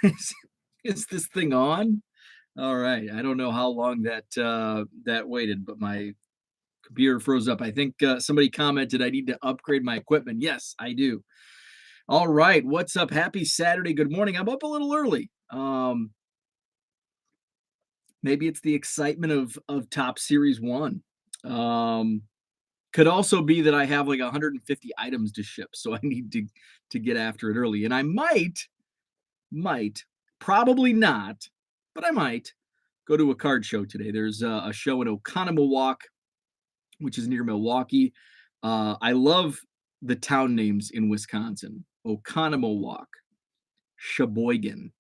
Is is this thing on? All right. I don't know how long that waited, but my computer froze up. I think somebody commented I need to upgrade my equipment. Yes, I do. All right. What's up? Happy Saturday. Good morning. I'm up a little early. Maybe it's the excitement of Top Series 1. Um, could also be that I have like 150 items to ship, so I need to get after it early. And I might, probably not, but I might go to a card show today. There's a show in Oconomowoc, which is near Milwaukee. I love the town names in Wisconsin: Oconomowoc, Sheboygan,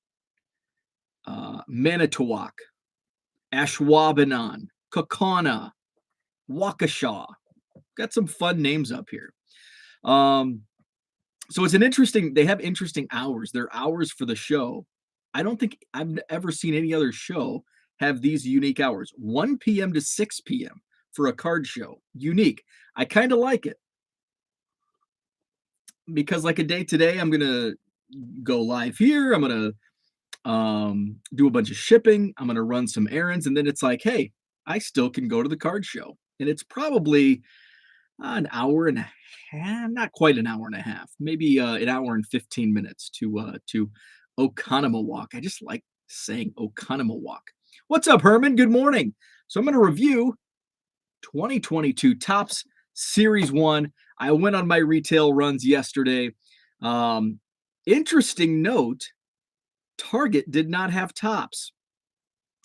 Manitowoc, Ashwaubenon, Kaukauna, Waukesha. Got some fun names up here. Um, so it's an interesting. They have interesting hours. Their hours for the show. I don't think I've ever seen any other show have these unique hours. 1 p.m. to 6 p.m. for a card show. Unique. I kind of like it because, like a day today, I'm gonna go live here. I'm gonna do a bunch of shipping. I'm gonna run some errands, and then it's like, hey, I still can go to the card show, and it's probably an hour and a half, not quite an hour and a half, maybe an hour and 15 minutes to Oconomowoc. I just like saying Oconomowoc. What's up, Herman? Good morning. So I'm going to review 2022 Tops Series 1. I went on my retail runs yesterday. Um, Interesting note, Target did not have tops,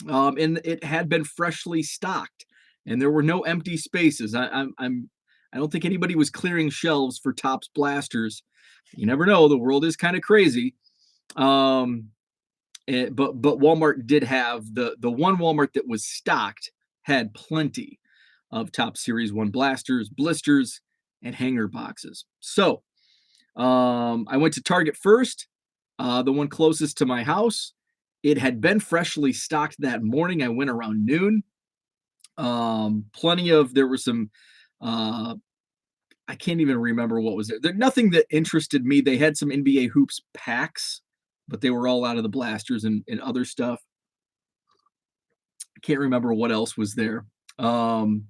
and it had been freshly stocked, and there were no empty spaces. I don't think anybody was clearing shelves for Tops blasters. You never know. The world is kind of crazy. Um, but Walmart did have the one Walmart that was stocked had plenty of Top Series 1 blasters, blisters, and hanger boxes. So I went to Target first, the one closest to my house. It had been freshly stocked that morning. I went around noon. There were some, uh, I can't even remember what was there. Nothing that interested me. They had some NBA hoops packs, but they were all out of the blasters and other stuff. I can't remember what else was there. Um,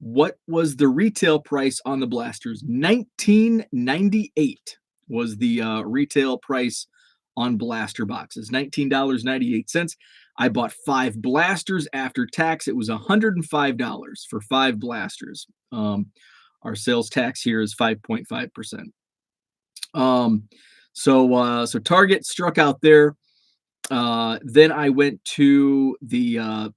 what was the retail price on the blasters? 1998 was the retail price on blaster boxes. $19.98. I bought 5 blasters after tax. It was $105 for 5 blasters. Our sales tax here is 5.5%. So Target struck out there. Then I went to the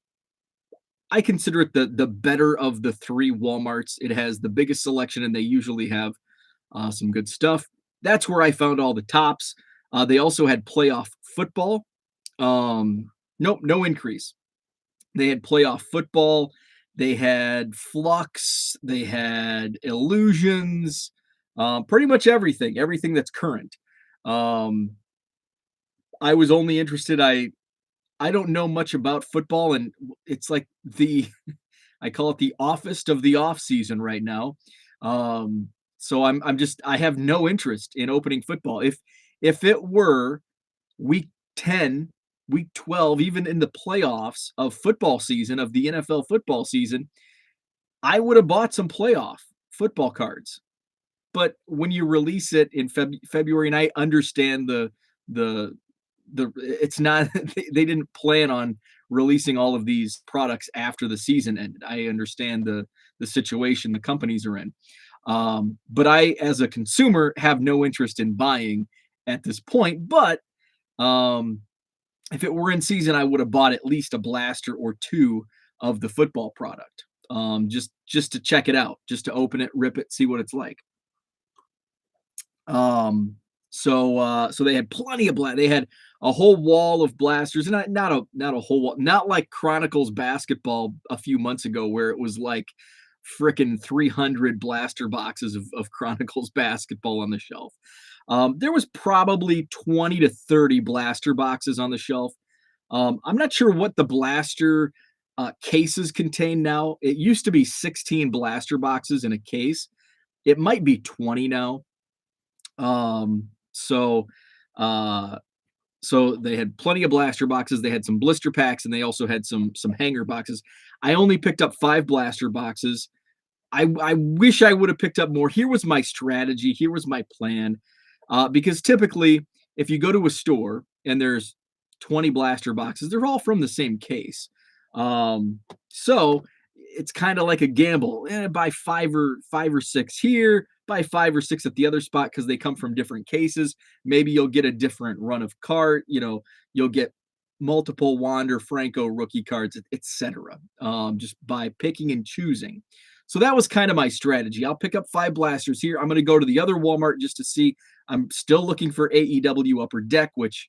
I consider it the better of the 3 Walmarts. It has the biggest selection, and they usually have some good stuff. That's where I found all the tops. They also had playoff football. Nope, no increase. They had playoff football. They had flux. They had illusions. Pretty much everything that's current. Um, I was only interested. I don't know much about football, and it's like the I call it the offest of the off season right now. So I'm just I have no interest in opening football. If it were week 10, week 12, even in the playoffs of football season of the NFL football season, I would have bought some playoff football cards. But when you release it in February, and I understand the it's not they didn't plan on releasing all of these products after the season ended. I understand the situation the companies are in. But I, as a consumer, have no interest in buying at this point. But um, if it were in season, I would have bought at least a blaster or 2 of the football product. Just to check it out, just to open it, rip it, see what it's like. So they had plenty of They had a whole wall of blasters, and not a whole wall, not like Chronicles basketball a few months ago where it was like freaking 300 blaster boxes of Chronicles basketball on the shelf. There was probably 20 to 30 blaster boxes on the shelf. I'm not sure what the blaster cases contain now. It used to be 16 blaster boxes in a case. It might be 20 now. So uh So they had plenty of blaster boxes. They had some blister packs, and they also had some hanger boxes. I only picked up 5 blaster boxes. I wish I would have picked up more. Here was my strategy. Here was my plan. Because typically, if you go to a store and there's 20 blaster boxes, they're all from the same case. So it's kind of like a gamble. Buy five or six here, buy 5 or 6 at the other spot because they come from different cases. Maybe you'll get a different run of card. You'll get multiple Wander Franco rookie cards, etc. Just by picking and choosing. So that was kind of my strategy. I'll pick up 5 blasters here. I'm going to go to the other Walmart just to see. I'm still looking for AEW Upper Deck, which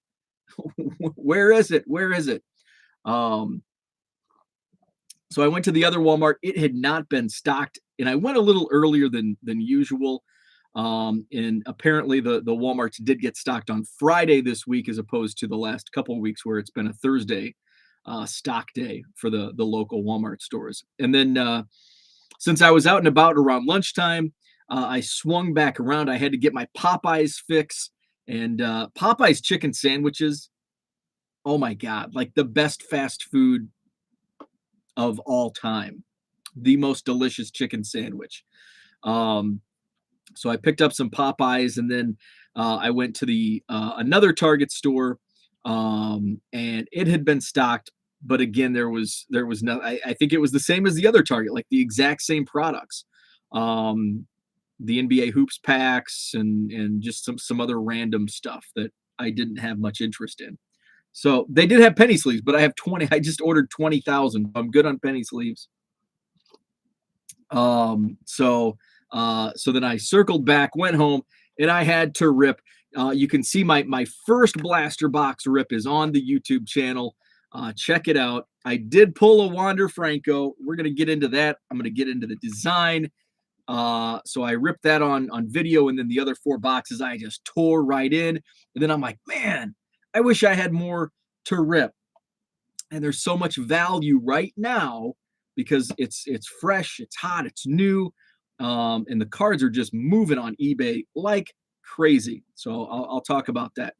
where is it? Where is it? Um, so I went to the other Walmart. It had not been stocked, and I went a little earlier than usual. And apparently the Walmarts did get stocked on Friday this week, as opposed to the last couple of weeks where it's been a Thursday stock day for the local Walmart stores. And then since I was out and about around lunchtime, I swung back around. I had to get my Popeyes fix, and Popeyes chicken sandwiches. Oh my God, like the best fast food of all time. The most delicious chicken sandwich. Um, so I picked up some Popeyes, and then I went to the another Target store, and it had been stocked. But again, there was no. I think it was the same as the other Target, like the exact same products. The NBA hoops packs and just some other random stuff that I didn't have much interest in. So they did have penny sleeves, but I have 20. I just ordered 20,000. I'm good on penny sleeves. So then I circled back, went home, and I had to rip. You can see my first blaster box rip is on the YouTube channel. Check it out. I did pull a Wander Franco. We're gonna get into that. I'm gonna get into the design. So I ripped that on video, and then the other 4 boxes I just tore right in. And then I'm like, man, I wish I had more to rip. And there's so much value right now because it's fresh, it's hot, it's new, and the cards are just moving on eBay like crazy. So I'll talk about that.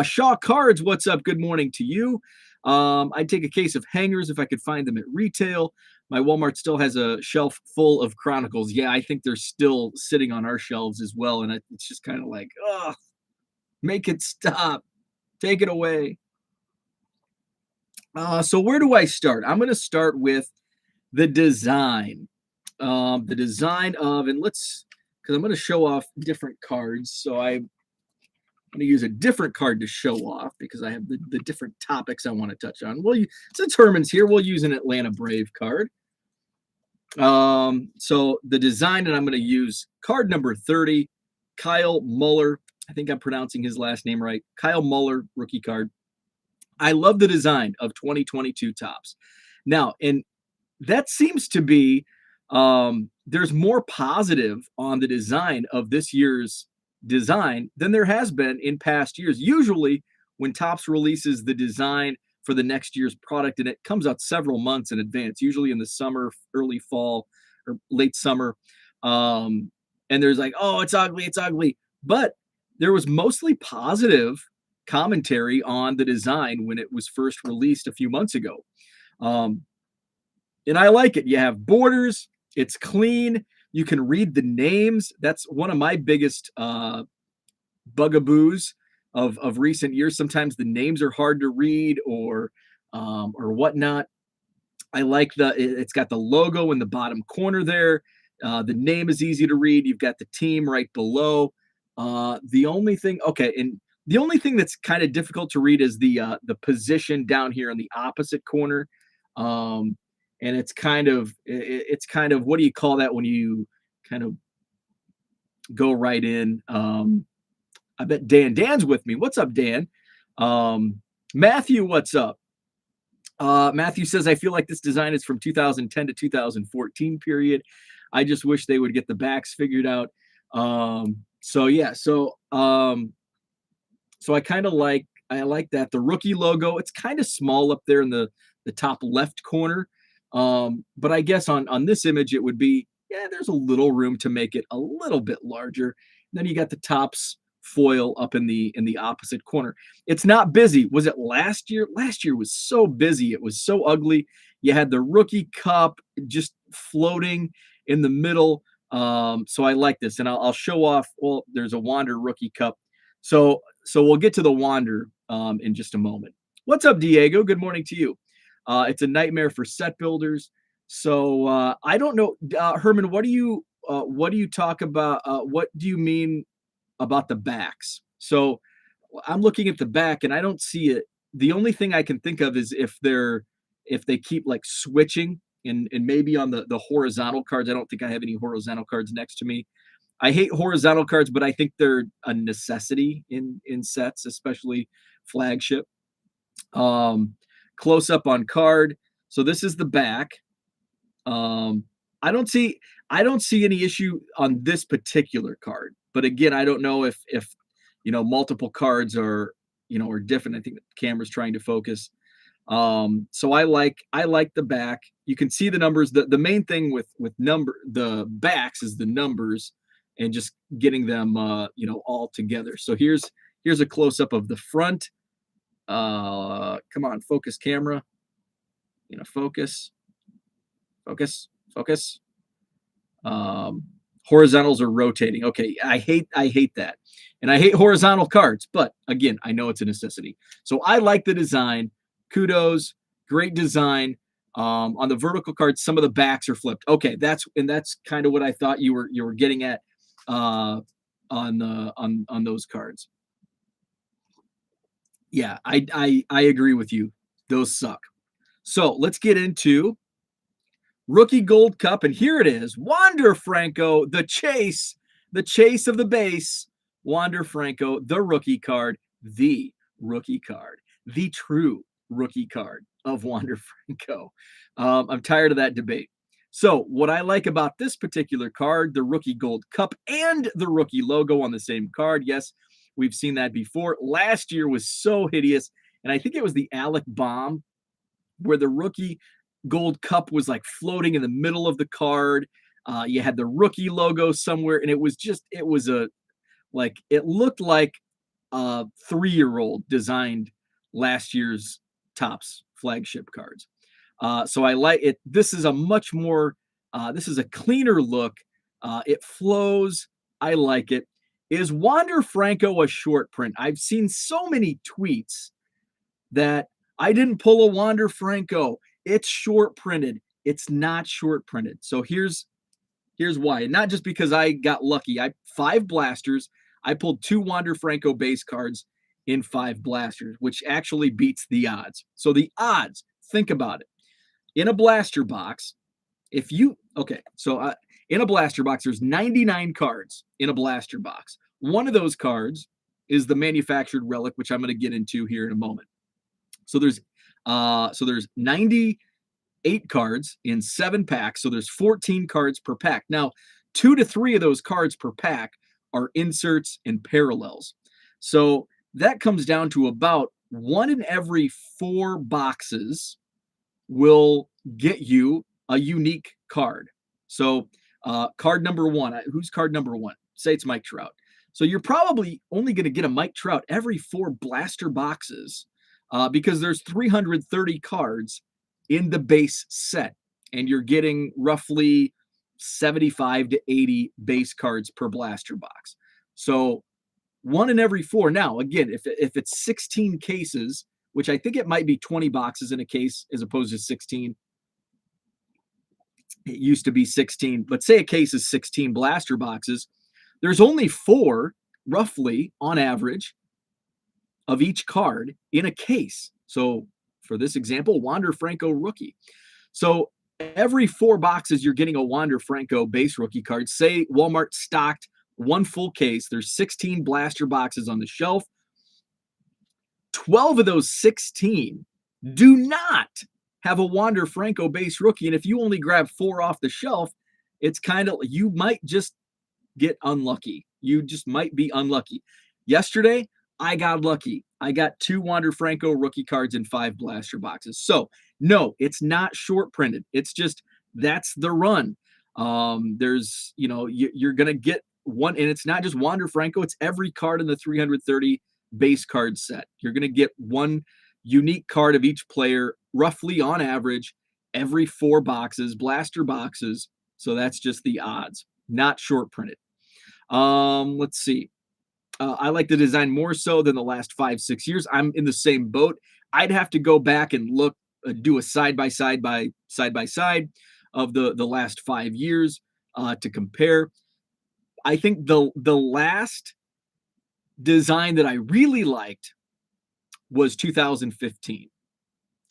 Shaw Cards, what's up? Good morning to you. I'd take a case of hangers if I could find them at retail. My Walmart still has a shelf full of Chronicles. Yeah, I think they're still sitting on our shelves as well. And it's just kind of like, oh, make it stop. Take it away. So where do I start? I'm going to start with the design. The design of, and because I'm going to show off different cards. So I'm going to use a different card to show off because I have the different topics I want to touch on. Well, since Herman's here, we'll use an Atlanta Brave card. So the design, and I'm going to use card number 30, Kyle Muller. I think I'm pronouncing his last name right. Kyle Muller, rookie card. I love the design of 2022 Topps. Now, and that seems to be, there's more positive on the design of this year's design than there has been in past years. Usually when Topps releases the design for the next year's product, and it comes out several months in advance, usually in the summer, early fall, or late summer. And there's like, oh, it's ugly. But there was mostly positive commentary on the design when it was first released a few months ago. And I like it. You have borders. It's clean. You can read the names. That's one of my biggest bugaboos of recent years. Sometimes the names are hard to read or whatnot. I like it's got the logo in the bottom corner there. The name is easy to read. You've got the team right below. The only thing that's kind of difficult to read is the position down here in the opposite corner. And it's kind of what do you call that when you kind of go right in? I bet Dan's with me. What's up, Dan? Matthew, what's up? Matthew says, I feel like this design is from 2010 to 2014 period. I just wish they would get the backs figured out. So I kind of like that. The rookie logo, it's kind of small up there in the top left corner. But I guess on this image, it would be, there's a little room to make it a little bit larger. And then you got the Topps foil up in the opposite corner. It's not busy. Was it last year? Last year was so busy. It was so ugly. You had the rookie cup just floating in the middle. So I like this, and I'll show off. Well, there's a Wander rookie cup. So we'll get to the Wander in just a moment. What's up, Diego? Good morning to you. It's a nightmare for set builders. So I don't know, Herman. What do you talk about? What do you mean about the backs? So I'm looking at the back and I don't see it. The only thing I can think of is if they keep like switching and maybe on the horizontal cards. I don't think I have any horizontal cards next to me. I hate horizontal cards, but I think they're a necessity in sets, especially flagship. Um, Close up on card. So this is the back. Um, I don't see any issue on this particular card. But again, I don't know if multiple cards are different. I think the camera's trying to focus. So I like the back. You can see the numbers. The main thing with the backs is the numbers and just getting them all together. So here's a close up of the front. Come on, focus camera. Focus. Horizontals are rotating. Okay, I hate that. And I hate horizontal cards, but again, I know it's a necessity. So I like the design. Kudos, great design. On the vertical cards, some of the backs are flipped. Okay, that's kind of what I thought you were getting at on those cards. Yeah, I agree with you. Those suck. So let's get into Rookie Gold Cup, and here it is. Wander Franco, the chase of the base. Wander Franco, the rookie card, the true rookie card of Wander Franco. I'm tired of that debate. So what I like about this particular card, the Rookie Gold Cup and the rookie logo on the same card. Yes, we've seen that before. Last year was so hideous, and I think it was the Alec Bomb where the Rookie Gold Cup was like floating in the middle of the card. You had the rookie logo somewhere, and it looked like a 3-year-old designed last year's Topps flagship cards. So I like it. This is a cleaner look. It flows. I like it. Is Wander Franco a short print? I've seen so many tweets that I didn't pull a Wander Franco. It's short printed. It's not short printed. So here's why. And not just because I got lucky. 5 blasters. I pulled 2 Wander Franco base cards in 5 blasters, which actually beats the odds. So the odds, think about it. In a blaster box, in a blaster box, there's 99 cards in a blaster box. One of those cards is the manufactured relic, which I'm going to get into here in a moment. So there's 98 cards in 7 packs. So there's 14 cards per pack. Now, 2 to 3 of those cards per pack are inserts and parallels. So that comes down to about 1 in every 4 boxes will get you a unique card. So card number 1, who's card number 1? Say it's Mike Trout. So you're probably only going to get a Mike Trout every 4 blaster boxes because there's 330 cards in the base set, and you're getting roughly 75 to 80 base cards per blaster box. So 1 in every 4. Now, again, if it's 16 cases, which I think it might be 20 boxes in a case as opposed to 16. It used to be 16, but say a case is 16 blaster boxes. There's only 4, roughly, on average, of each card in a case. So for this example, Wander Franco rookie. So every 4 boxes, you're getting a Wander Franco base rookie card. Say Walmart stocked 1 full case. There's 16 blaster boxes on the shelf. 12 of those 16 do not have a Wander Franco base rookie. And if you only grab 4 off the shelf, it's kind of, you might just get unlucky. You just might be unlucky. Yesterday, I got lucky. I got 2 Wander Franco rookie cards in 5 blaster boxes. So no, it's not short printed. It's just, that's the run. You're going to get one, and it's not just Wander Franco, it's every card in the 330 base card set. You're going to get one unique card of each player, roughly on average, every 4 boxes, blaster boxes. So that's just the odds, not short printed. Let's see. I like the design more so than the last 5-6 years. I'm in the same boat. I'd have to go back and look, do a side by side of the last 5 years to compare. I think the last design that I really liked was 2015.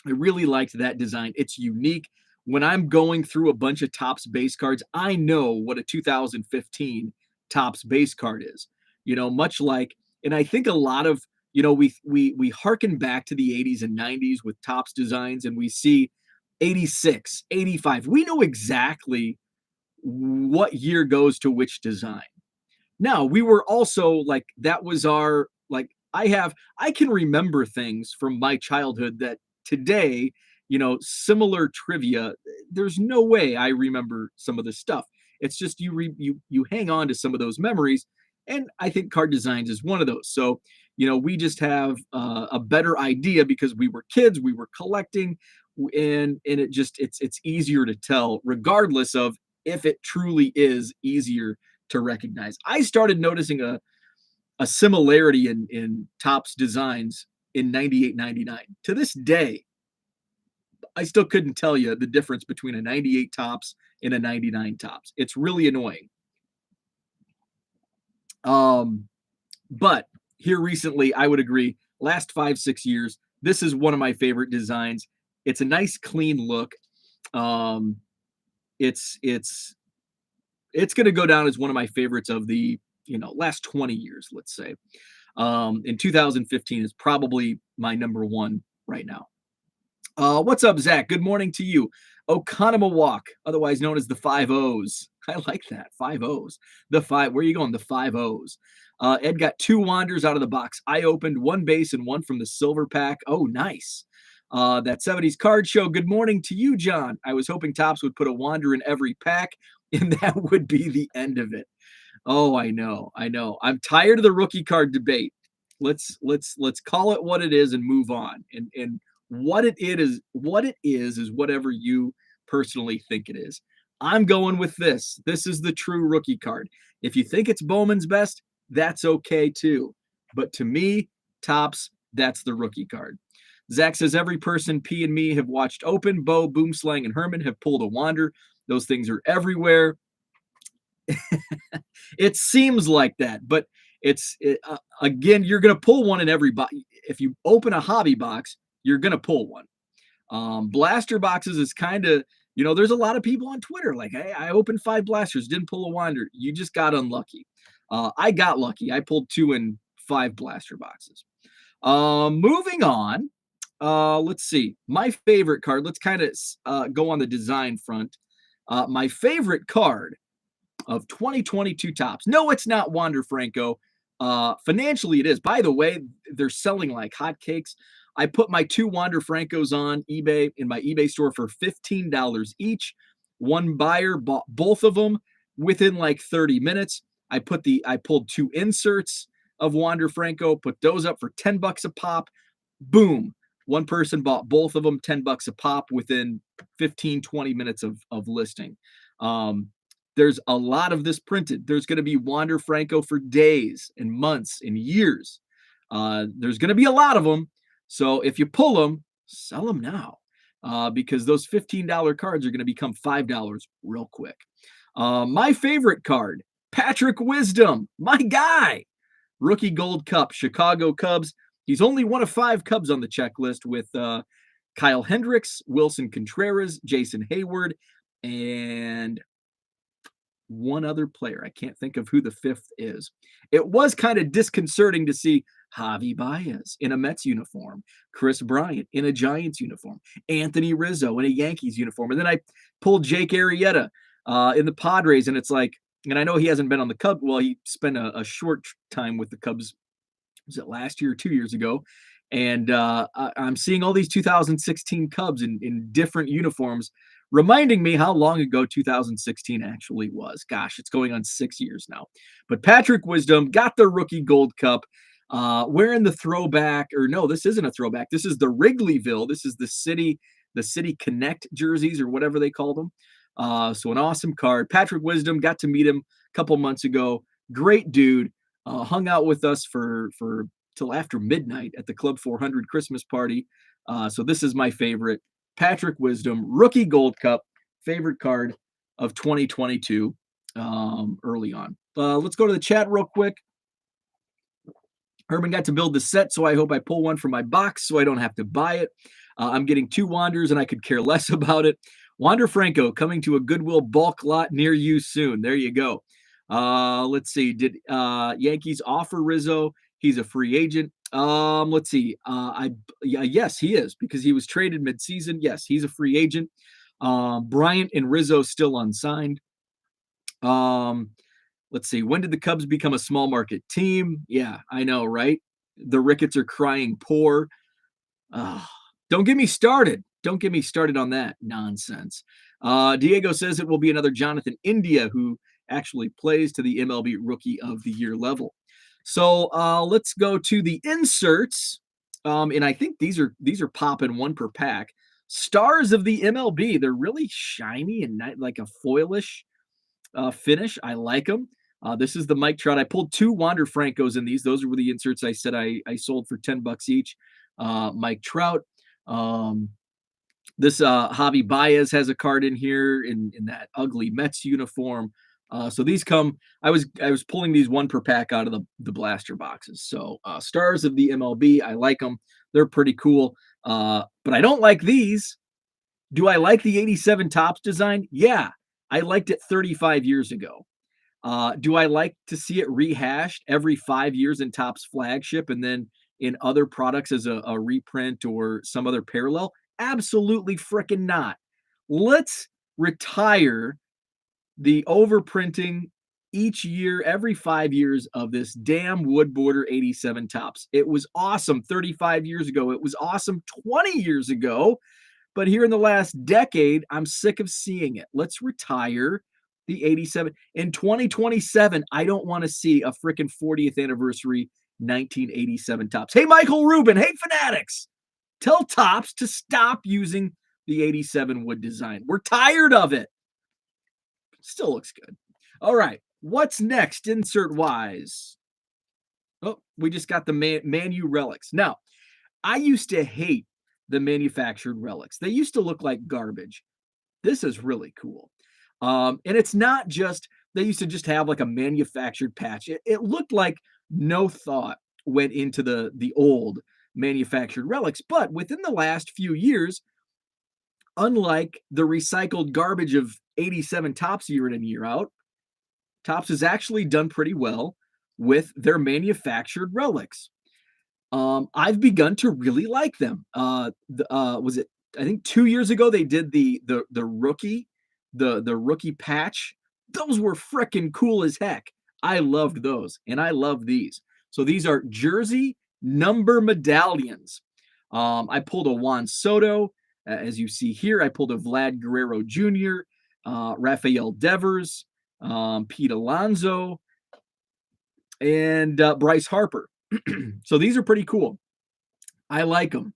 I really liked that design. It's unique. When I'm going through a bunch of Topps base cards, I know what a 2015 Topps base card is. Much like, and I think a lot of, we harken back to the 80s and 90s with Topps designs, and we see 86, 85. We know exactly what year goes to which design. Now, we were also like, that was our, like, I can remember things from my childhood that today, similar trivia, there's no way I remember some of this stuff. It's just you hang on to some of those memories, and I think card designs is one of those. So, we just have a better idea because we were kids, we were collecting, and it's easier to tell, regardless of if it truly is easier to recognize. I started noticing a similarity in Topps designs in 98, 99. To this day, I still couldn't tell you the difference between a 98 Topps and a 99 Topps. It's really annoying. But here recently, I would agree, last 5-6 years, this is one of my favorite designs. It's a nice, clean look. It's going to go down as one of my favorites of the last 20 years, let's say. In 2015 is probably my number one right now. What's up, Zach? Good morning to you. Oconomowoc, otherwise known as the 5 O's. I like that. 5 O's. The 5. Where are you going? The 5 O's. Ed got 2 Wanders out of the box. I opened 1 base and 1 from the silver pack. Oh, nice. That 70s card show. Good morning to you, John. I was hoping Topps would put a Wander in every pack, and that would be the end of it. Oh, I know. I'm tired of the rookie card debate. Let's call it what it is and move on. And what it is whatever you personally think it is. I'm going with this. This is the true rookie card. If you think it's Bowman's best, that's okay too. But to me, Topps, that's the rookie card. Zach says every person P and me have watched open. Bo, Boomslang, and Herman have pulled a Wander. Those things are everywhere. It seems like that, but again, you're going to pull one in every box. If you open a hobby box, you're going to pull one. Blaster boxes is kind of, there's a lot of people on Twitter like, hey, I opened 5 blasters, didn't pull a Wander. You just got unlucky. I got lucky. I pulled 2 in 5 blaster boxes. Moving on. Let's see. My favorite card. Let's kind of go on the design front. My favorite card of 2022 Topps. No, it's not Wander Franco. Financially, it is. By the way, they're selling like hotcakes. I put my 2 Wander Francos on eBay in my eBay store for $15 each. One buyer bought both of them within like 30 minutes. I pulled 2 inserts of Wander Franco, put those up for $10 a pop. Boom. One person bought both of them, $10 a pop within 15, 20 minutes of listing. There's a lot of this printed. There's going to be Wander Franco for days and months and years. There's going to be a lot of them. So if you pull them, sell them now because those $15 cards are going to become $5 real quick. My favorite card, Patrick Wisdom, my guy. Rookie Gold Cup, Chicago Cubs. He's only one of 5 Cubs on the checklist with Kyle Hendricks, Wilson Contreras, Jason Hayward, and one other player. I can't think of who the 5th is. It was kind of disconcerting to see Javi Baez in a Mets uniform, Chris Bryant in a Giants uniform, Anthony Rizzo in a Yankees uniform. And then I pulled Jake Arrieta in the Padres, and it's like, and I know he hasn't been on the Cubs. Well, he spent a short time with the Cubs. Was it last year or 2 years ago? And I'm seeing all these 2016 Cubs in different uniforms reminding me how long ago 2016 actually was. Gosh, it's going on 6 years now. But Patrick Wisdom got the rookie gold cup, wearing the throwback, or no, this isn't a throwback. This is the Wrigleyville. This is the City Connect jerseys or whatever they call them. So an awesome card. Patrick Wisdom, got to meet him a couple months ago. Great dude. Hung out with us for till after midnight at the Club 400 Christmas party. So this is my favorite. Patrick Wisdom, rookie gold cup, favorite card of 2022 early on. Let's go to the chat real quick. Herman got to build the set, so I hope I pull one from my box so I don't have to buy it. I'm getting 2 Wanders and I could care less about it. Wander Franco coming to a Goodwill bulk lot near you soon. There you go. Let's see. Did Yankees offer Rizzo? He's a free agent. Let's see. Yes, he is, because he was traded midseason. Yes, he's a free agent. Bryant and Rizzo still unsigned. Let's see. When did the Cubs become a small market team? Yeah, I know, right? The Ricketts are crying poor. Don't get me started. Don't get me started on that nonsense. Diego says it will be another Jonathan India who actually plays to the MLB Rookie of the Year level. So let's go to the inserts. And I think these are popping one per pack. Stars of the MLB. They're really shiny and like a foilish finish. I like them. This is the Mike Trout. I pulled 2 Wander Francos in these. Those were the inserts I said I sold for $10 each. Mike Trout. This Javi Baez has a card in here in that ugly Mets uniform. So these come. I was pulling these one per pack out of the blaster boxes. So stars of the MLB. I like them. They're pretty cool. But I don't like these. Do I like the 87 Topps design? Yeah, I liked it 35 years ago. Do I like to see it rehashed every 5 years in Topps flagship and then in other products as a reprint or some other parallel? Absolutely freaking not. Let's retire the overprinting each year, every 5 years of this damn wood border 87 Topps. It was awesome 35 years ago. It was awesome 20 years ago. But here in the last decade, I'm sick of seeing it. Let's retire the 87. In 2027, I don't want to see a freaking 40th anniversary 1987 Topps. Hey, Michael Rubin. Hey, Fanatics. Tell Topps to stop using the 87 wood design. We're tired of it. Still looks good. All right. What's next, insert-wise? Oh, we just got the Manu relics. Now, I used to hate the manufactured relics. They used to look like garbage. This is really cool. And it's not just, they used to just have like a manufactured patch. It looked like no thought went into the old manufactured relics. But within the last few years, unlike the recycled garbage of 87 Topps year in and year out, Topps has actually done pretty well with their manufactured relics. I've begun to really like them. Was it, I think 2 years ago they did the rookie, the rookie patch. Those were freaking cool as heck. I loved those, and I love these. So these are jersey number medallions. I pulled a Juan Soto, as you see here. I pulled a Vlad Guerrero Jr., Rafael Devers, Pete Alonso, and Bryce Harper. So these are pretty cool. I like them.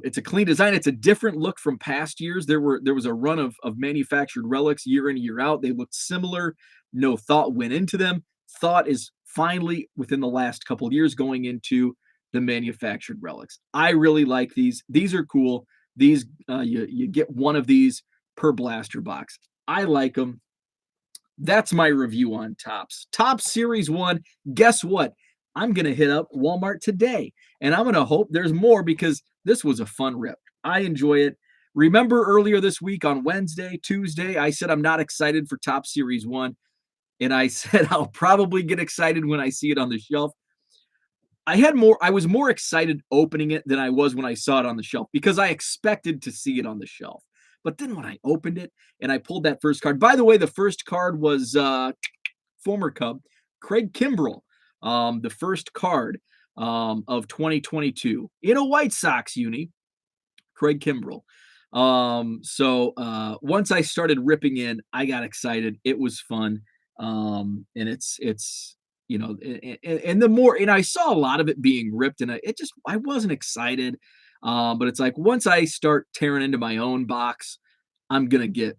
It's a clean design. It's a different look from past years. There was a run of manufactured relics year in, year out. They looked similar. No thought went into them. Thought is finally within the last couple of years going into the manufactured relics. I really like these. These are cool. These you get one of these per blaster box. I like them. That's my review on Topps. Topps Series 1. Guess what? I'm going to hit up Walmart today, and I'm going to hope there's more because this was a fun rip. I enjoy it. Remember earlier this week on Wednesday, Tuesday, I said I'm not excited for Topps Series 1, and I said I'll probably get excited when I see it on the shelf. I was more excited opening it than I was when I saw it on the shelf because I expected to see it on the shelf. But then when I opened it and I pulled that first card, by the way, the first card was former Cub, Craig Kimbrell. The first card of 2022 in a White Sox uni, Craig Kimbrell. Once I started ripping in, I got excited. It was fun. And it's and the more and I saw a lot of it being ripped, and I wasn't excited. But it's like once I start tearing into my own box, I'm gonna get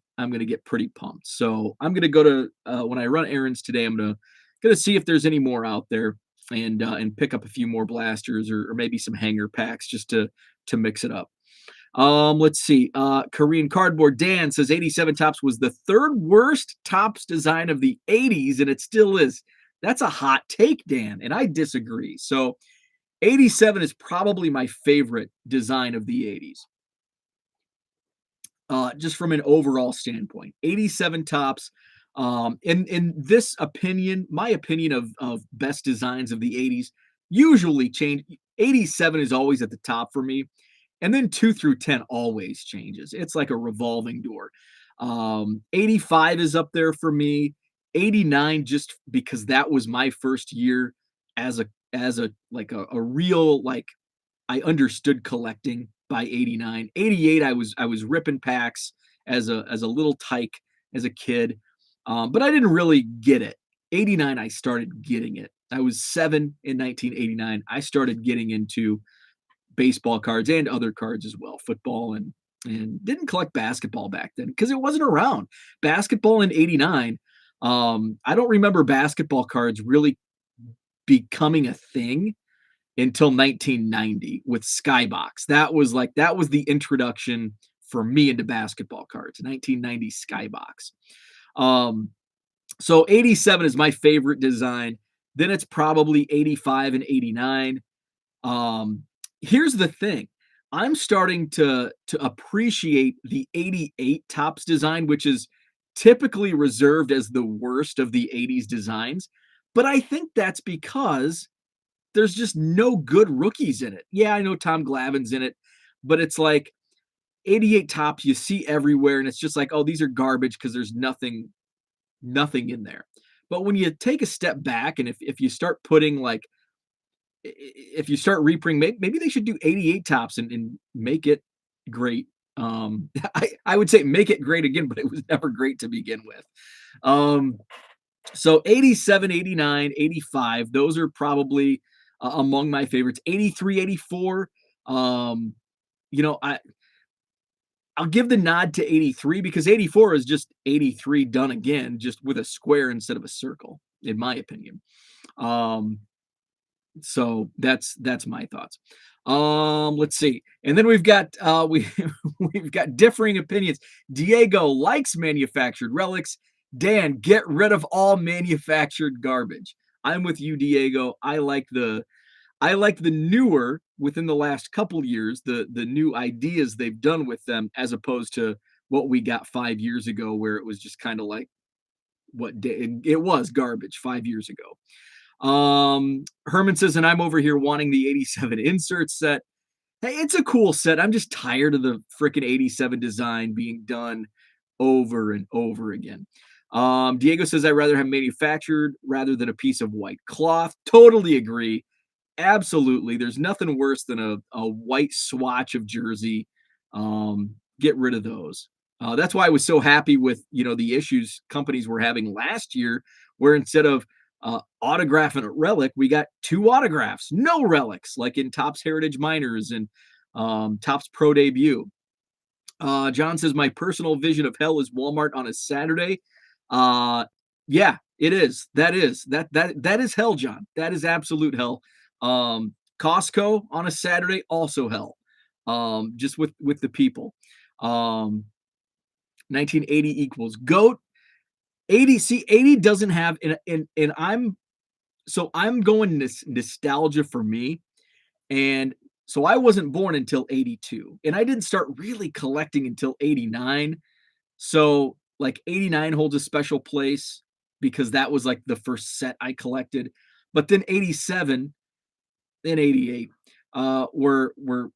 pretty pumped. So I'm gonna go to when I run errands today, I'm gonna see if there's any more out there and pick up a few more blasters or maybe some hanger packs just to mix it up. Let's see. Korean Cardboard Dan says 87 Tops was the third worst Tops design of the 80s, and it still is. That's a hot take, Dan, and I disagree. So 87 is probably my favorite design of the 80s, just from an overall standpoint. 87 Tops. In this opinion, my opinion of best designs of the 80s usually change. 87 is always at the top for me, and then 2 through 10 always changes. It's like a revolving door. 85 is up there for me. 89 just because that was my first year as a real like I understood collecting by 89. 88 I was ripping packs as a little tyke as a kid. But I didn't really get it. 89 I started getting it. I was 7 in 1989. I started getting into baseball cards and other cards as well, football and didn't collect basketball back then because it wasn't around. Basketball in 89, I don't remember basketball cards really becoming a thing until 1990 with Skybox. That was the introduction for me into basketball cards, 1990 Skybox. Um, so 87 is my favorite design. Then it's probably 85 and 89. Um, Here's the thing. I'm starting to appreciate the 88 Tops design, which is typically reserved as the worst of the 80s designs. But I think that's because there's just no good rookies in it. Yeah, I know Tom Glavine's in it, but it's like 88 Tops you see everywhere, and it's just like, oh, these are garbage because there's nothing in there. But when you take a step back, and if you start putting like if you start reprinting, maybe they should do 88 Tops and make it great. I would say make it great again, but it was never great to begin with. Um, so 87, 89, 85, those are probably among my favorites. 83, 84. Um, you know, I'll give the nod to 83 because 84 is just 83 done again, just with a square instead of a circle, in my opinion. Um, so that's my thoughts. Let's see. And then we've got we've got differing opinions. Diego likes manufactured relics. Dan, get rid of all manufactured garbage. I'm with you, Diego. I like the newer within the last couple years, the new ideas they've done with them as opposed to what we got 5 years ago where it was just kind of like it was garbage 5 years ago. Herman says, and I'm over here wanting the 87 insert set. Hey, it's a cool set. I'm just tired of the freaking 87 design being done over and over again. Diego says, I'd rather have manufactured rather than a piece of white cloth. Totally agree. Absolutely. There's nothing worse than a white swatch of jersey. Get rid of those. That's why I was so happy with the issues companies were having last year, where instead of autograph and a relic, we got 2 autographs, no relics, like in Topps Heritage Minors and Topps Pro Debut. John says, my personal vision of hell is Walmart on a Saturday. Yeah, it is. That is hell, John. That is absolute hell. Costco on a Saturday, also hell. Just with the people. 1980 equals GOAT. 80, see, 80 doesn't have, and I'm going nostalgia for me. And so I wasn't born until 82, and I didn't start really collecting until 89. So like 89 holds a special place because that was like the first set I collected. But then 87 and 88 were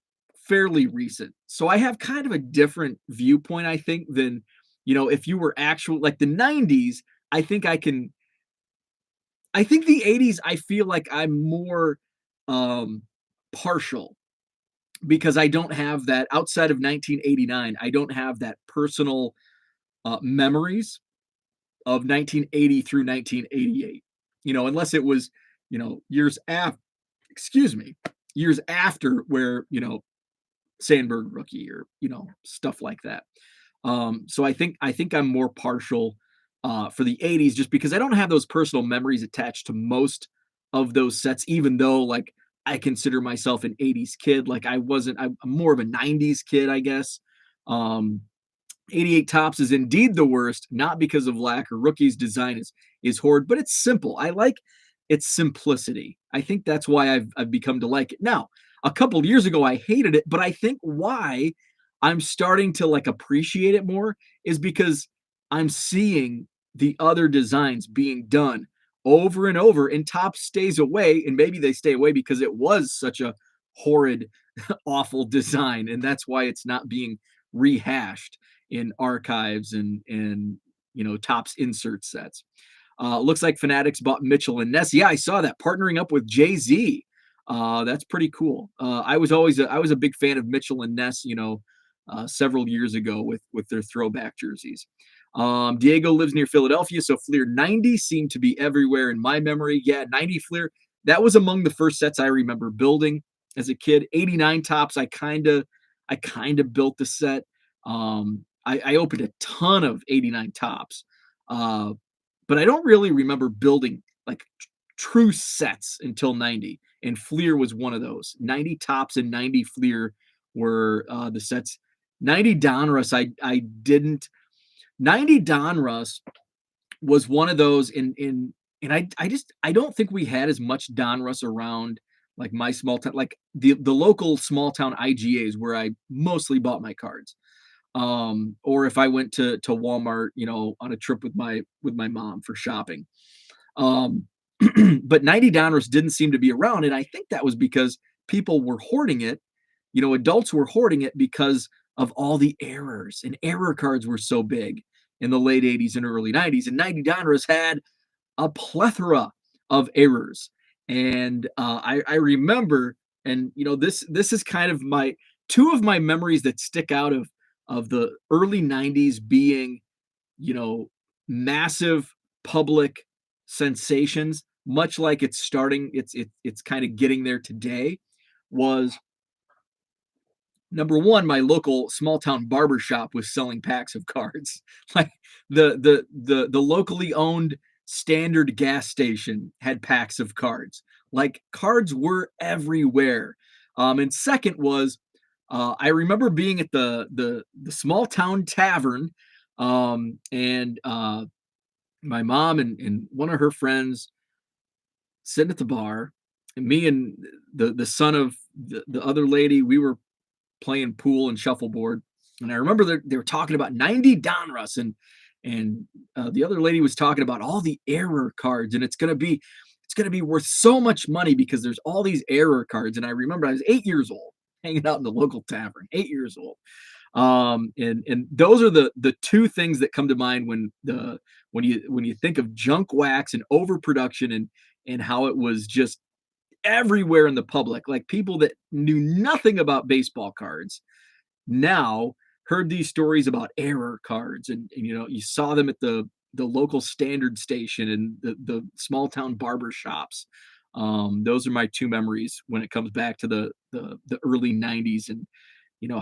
fairly recent. So I have kind of a different viewpoint, I think, than if you were actual like the 90s. I think the 80s, I feel like I'm more partial because I don't have that outside of 1989. I don't have that personal memories of 1980 through 1988. Unless it was, years after, excuse me, years after where, Sandberg rookie or, stuff like that. So I think I'm more partial for the 80s just because I don't have those personal memories attached to most of those sets, even though like I consider myself an 80s kid. Like I'm more of a 90s kid, I guess. Um, 88 tops is indeed the worst, not because of lack or rookies. Design is horrid, but it's simple. I like its simplicity. I think that's why I've become to like it. Now, a couple of years ago, I hated it, but I think why I'm starting to like appreciate it more is because I'm seeing the other designs being done over and over, and Top stays away, and maybe they stay away because it was such a horrid, awful design, and that's why it's not being rehashed in archives and Topps insert sets. Looks like Fanatics bought Mitchell and Ness. Yeah, I saw that partnering up with Jay Z. That's pretty cool. I was a big fan of Mitchell and Ness. Several years ago with their throwback jerseys. Diego lives near Philadelphia, so Fleer 90 seemed to be everywhere in my memory. Yeah, 90 Fleer. That was among the first sets I remember building as a kid. 89 tops. I kind of built the set. I opened a ton of 89 tops, uh, but I don't really remember building like true sets until 90. And Fleer was one of those. 90 tops and 90 Fleer were the sets. 90 Donruss, I didn't. 90 Donruss was one of those and I don't think we had as much Donruss around like my small town, like the local small town IGAs where I mostly bought my cards. Or if I went to Walmart, on a trip with my mom for shopping. Um, but 90 Donruss didn't seem to be around, and I think that was because people were hoarding it. Adults were hoarding it because of all the errors, and error cards were so big in the late 80s and early 90s, and 90 Donruss had a plethora of errors. And I remember, and this is kind of my two of my memories that stick out of the early 90s being, you know, massive public sensations, much like it's starting, it's kind of getting there today, was number one, my local small town barber shop was selling packs of cards. Like the locally owned standard gas station had packs of cards. Like cards were everywhere. And second was I remember being at the small town tavern, and my mom and one of her friends sitting at the bar, and me and the son of the other lady, we were playing pool and shuffleboard. And I remember they were talking about 90 Donruss, and the other lady was talking about all the error cards, and it's gonna be worth so much money because there's all these error cards. And I remember I was 8 years old, hanging out in the local tavern, 8 years old. And those are the two things that come to mind when you think of junk wax and overproduction and how it was just everywhere in the public. Like people that knew nothing about baseball cards now heard these stories about error cards, and you saw them at the local standard station and the small town barber shops. Those are my two memories when it comes back to the early 90s, and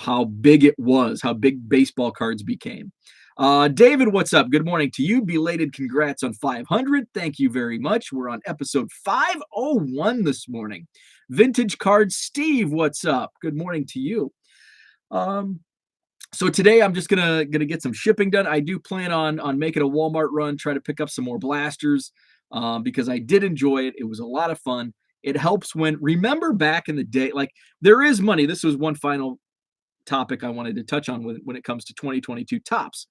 how big it was, how big baseball cards became. David, what's up? Good morning to you. Belated congrats on 500. Thank you very much. We're on episode 501 this morning. Vintage Cards Steve, what's up? Good morning to you. So today I'm just gonna get some shipping done. I do plan on making a Walmart run, try to pick up some more blasters, because I did enjoy it. It was a lot of fun. It helps when remember back in the day, like there is money. This was one final topic I wanted to touch on when it comes to 2022 tops.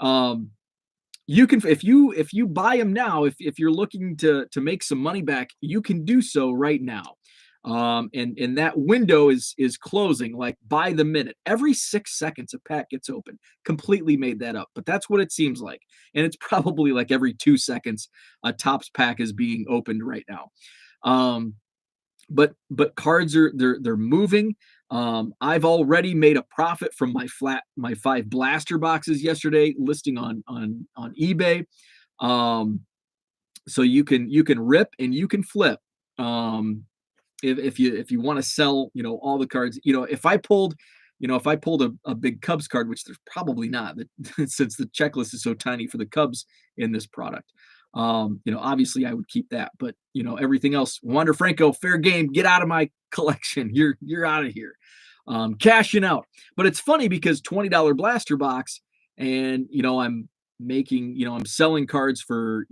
You can if you buy them now, if you're looking to make some money back, you can do so right now. And that window is closing like by the minute. Every 6 seconds a pack gets open. Completely made that up, but that's what it seems like. And it's probably like every 2 seconds a tops pack is being opened right now. But cards are they're moving. I've already made a profit from my 5 blaster boxes yesterday listing on eBay. Um, so you can rip and you can flip. Um, if you want to sell, all the cards, if I pulled a big Cubs card, which there's probably not, that since the checklist is so tiny for the Cubs in this product. Obviously I would keep that, but everything else, Wander Franco, fair game, get out of my collection. You're out of here. Cashing out. But it's funny because $20 blaster box, and I'm selling cards for,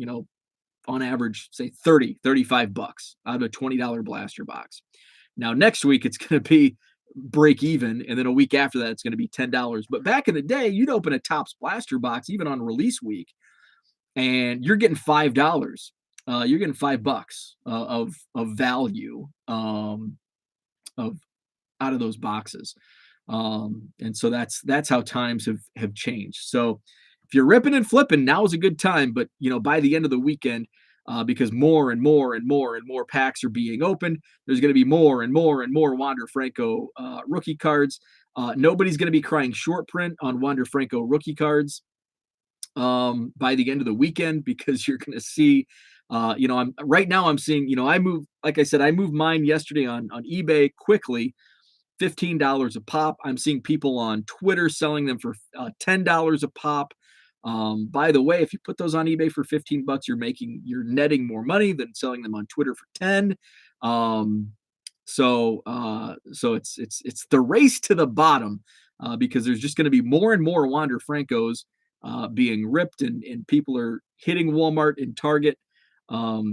on average, say 30, 35 bucks out of a $20 blaster box. Now, next week, it's going to be break even. And then a week after that, it's going to be $10. But back in the day, you'd open a Topps blaster box, even on release week, and you're getting $5. You're getting $5 of value of out of those boxes. And so that's how times have changed. So if you're ripping and flipping, now is a good time. But by the end of the weekend, because more and more and more and more packs are being opened, there's going to be more and more and more Wander Franco rookie cards. Nobody's going to be crying short print on Wander Franco rookie cards by the end of the weekend, because you're going to see. I'm seeing. Like I said, I moved mine yesterday on eBay quickly. $15 a pop. I'm seeing people on Twitter selling them for $10 a pop. By the way, if you put those on eBay for $15, you're netting more money than selling them on Twitter for 10. So it's the race to the bottom, because there's just going to be more and more Wander Francos being ripped, and people are hitting Walmart and Target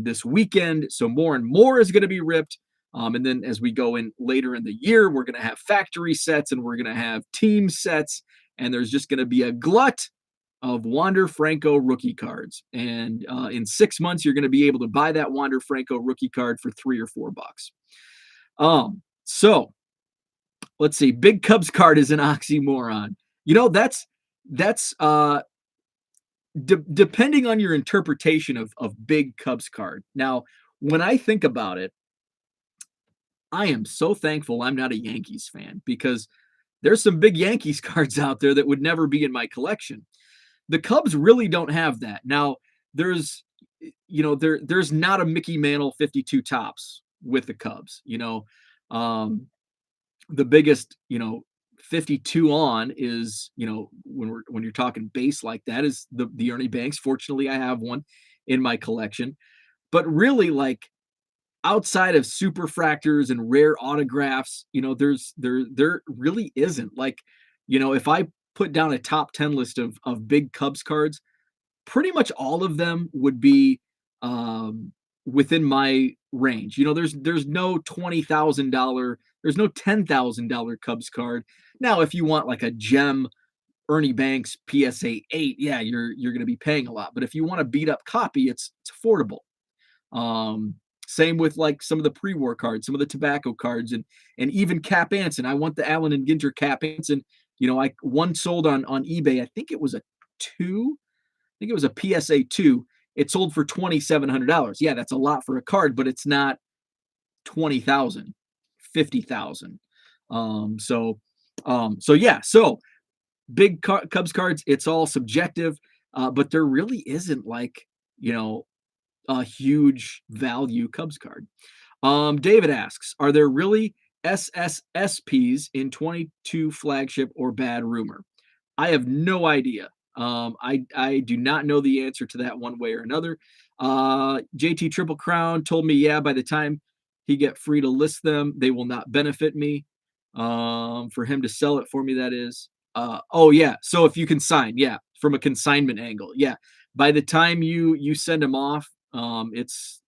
this weekend. So more and more is going to be ripped. And then as we go in later in the year, we're going to have factory sets and we're going to have team sets. And there's just going to be a glut of Wander Franco rookie cards. And in 6 months, you're going to be able to buy that Wander Franco rookie card for $3 or $4. So let's see. Big Cubs card is an oxymoron. That's depending on your interpretation of Big Cubs card. Now, when I think about it, I am so thankful I'm not a Yankees fan, because there's some big Yankees cards out there that would never be in my collection. The Cubs really don't have that. Now, there's not a Mickey Mantle 52 tops with the Cubs. The biggest, 52 on is, when you're talking base like that, is the Ernie Banks. Fortunately, I have one in my collection. But really, like, outside of superfractors and rare autographs, there really isn't. Like, if I put down a top 10 list of big Cubs cards, pretty much all of them would be within my range. There's no $20,000, there's no $10,000 Cubs card. Now, if you want like a gem Ernie Banks PSA 8, yeah, you're going to be paying a lot. But if you want a beat up copy, it's affordable. Same with like some of the pre-war cards, some of the tobacco cards, and even Cap Anson. I want the Allen and Ginter Cap Anson. One sold on eBay. I think it was a 2. I think it was a PSA 2. It sold for $2,700. Yeah, that's a lot for a card, but it's not 20,000, 50,000. So yeah. So big Cubs cards, it's all subjective, but there really isn't like a huge value Cubs card. David asks, are there really SSSPs in 22 flagship or bad rumor? I have no idea. I do not know the answer to that one way or another. JT Triple Crown told me, yeah, by the time he get free to list them, they will not benefit me. For him to sell it for me, that is. Oh yeah. So if you consign, yeah, from a consignment angle, yeah. By the time you send them off, it's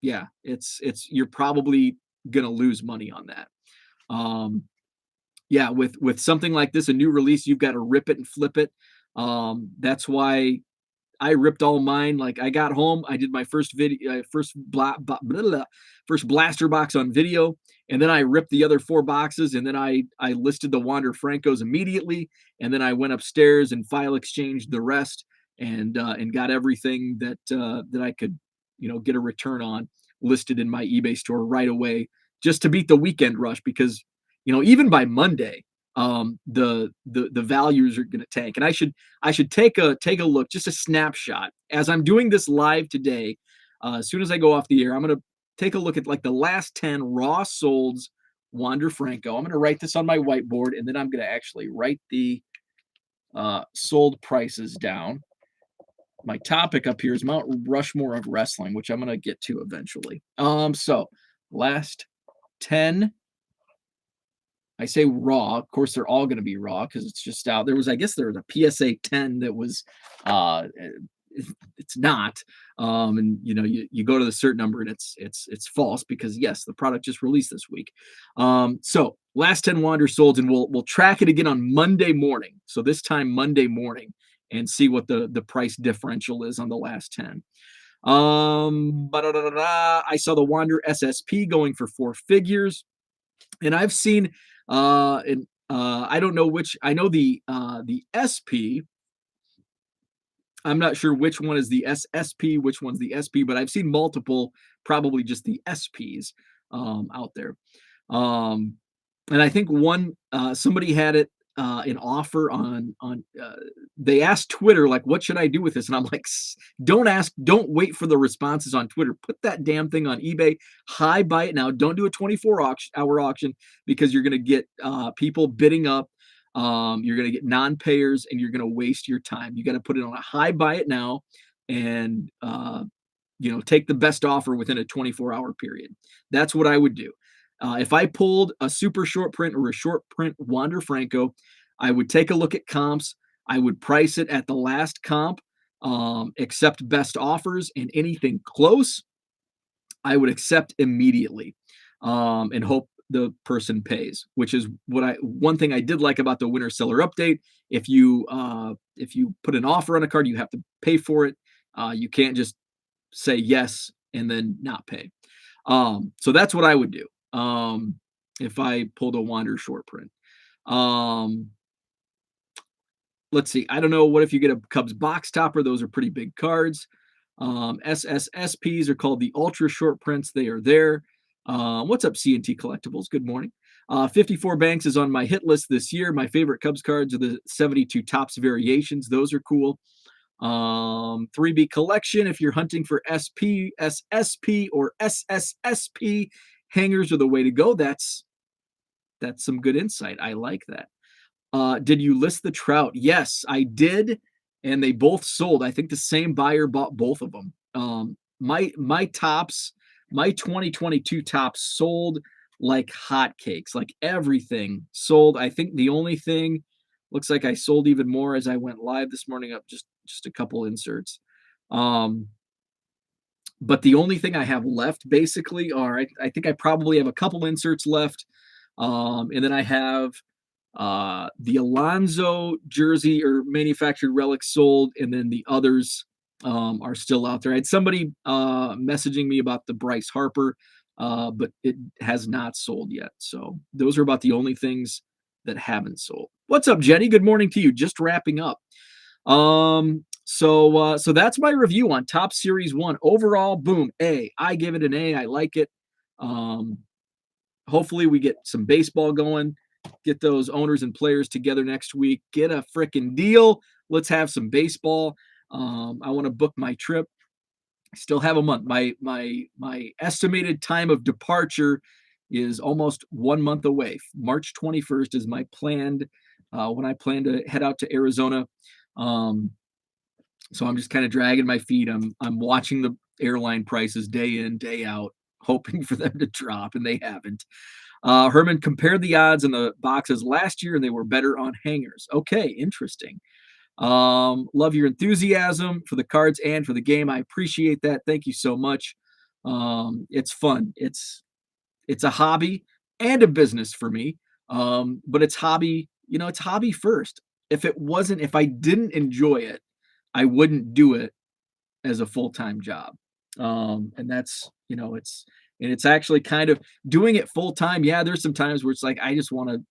you're probably gonna lose money on that. Yeah, with something like this, a new release, you've got to rip it and flip it. That's why I ripped all mine. Like, I got home, I did my first video, first blaster box on video, and then I ripped the other 4 boxes, and then I listed the Wander Francos immediately, and then I went upstairs and file exchanged the rest, and got everything that I could get a return on listed in my eBay store right away, just to beat the weekend rush, because even by Monday, the values are going to tank. And I should take a look, just a snapshot as I'm doing this live today. As soon as I go off the air, I'm going to take a look at like the last 10 raw solds Wander Franco. I'm going to write this on my whiteboard, and then I'm going to actually write the sold prices down. My topic up here is Mount Rushmore of wrestling, which I'm going to get to eventually. So last 10, I say raw. Of course, they're all going to be raw because it's just out. I guess there was a PSA 10 that was, it's not. And you go to the certain number and it's false because yes, the product just released this week. So last 10 Wander solds, and we'll track it again on Monday morning. So this time Monday morning, and see what the price differential is on the last 10. I saw the Wander SSP going for 4 figures, and I've seen I don't know which. I know the SP. I'm not sure which one is the SSP, which one's the SP, but I've seen multiple, probably just the SPs out there. And I think one somebody had it an offer on they asked Twitter, like, what should I do with this? And I'm like, don't wait for the responses on Twitter. Put that damn thing on eBay, buy it now. Don't do a 24-hour auction because you're going to get people bidding up. You're going to get non-payers, and you're going to waste your time. You got to put it on a buy it now, and take the best offer within a 24-hour period. That's what I would do. If I pulled a super short print or a short print Wander Franco, I would take a look at comps. I would price it at the last comp, accept best offers, and anything close, I would accept immediately, and hope the person pays, which is one thing I did like about the winter seller update. If you put an offer on a card, you have to pay for it. You can't just say yes and then not pay. So that's what I would do. If I pulled a Wander short print. Let's see. I don't know. What if you get a Cubs box topper? Those are pretty big cards. SSSPs are called the ultra short prints. They are there. What's up, C&T Collectibles? Good morning. 54 Banks is on my hit list this year. My favorite Cubs cards are the 72 Topps variations. Those are cool. 3B collection. If you're hunting for SP, SSP, or SSSP, hangers are the way to go. That's some good insight. I like that. Did you list the Trout? Yes, I did, and they both sold. I think the same buyer bought both of them. My tops, my 2022 tops sold like hotcakes, like everything sold. I think the only thing, looks like I sold even more as I went live this morning up just a couple inserts. But the only thing I have left basically are, I think I probably have a couple inserts left. And then I have the Alonso jersey or manufactured relics sold, and then the others are still out there. I had somebody messaging me about the Bryce Harper, but it has not sold yet. So those are about the only things that haven't sold. What's up, Jenny? Good morning to you. Just wrapping up. So that's my review on Top Series 1. Overall, boom, A. I give it an A. I like it. Hopefully we get some baseball going, get those owners and players together next week, get a freaking deal. Let's have some baseball. I want to book my trip. I still have a month. My estimated time of departure is almost 1 month away. March 21st is my planned when I plan to head out to Arizona. So I'm just kind of dragging my feet. I'm watching the airline prices day in, day out, hoping for them to drop, and they haven't. Herman compared the odds in the boxes last year, and they were better on hangers. Okay, interesting. Love your enthusiasm for the cards and for the game. I appreciate that. Thank you so much. It's fun. It's a hobby and a business for me. But it's hobby, it's hobby first. If I didn't enjoy it, I wouldn't do it as a full-time job. And that's, it's actually kind of doing it full-time. Yeah, there's some times where it's like, I just want to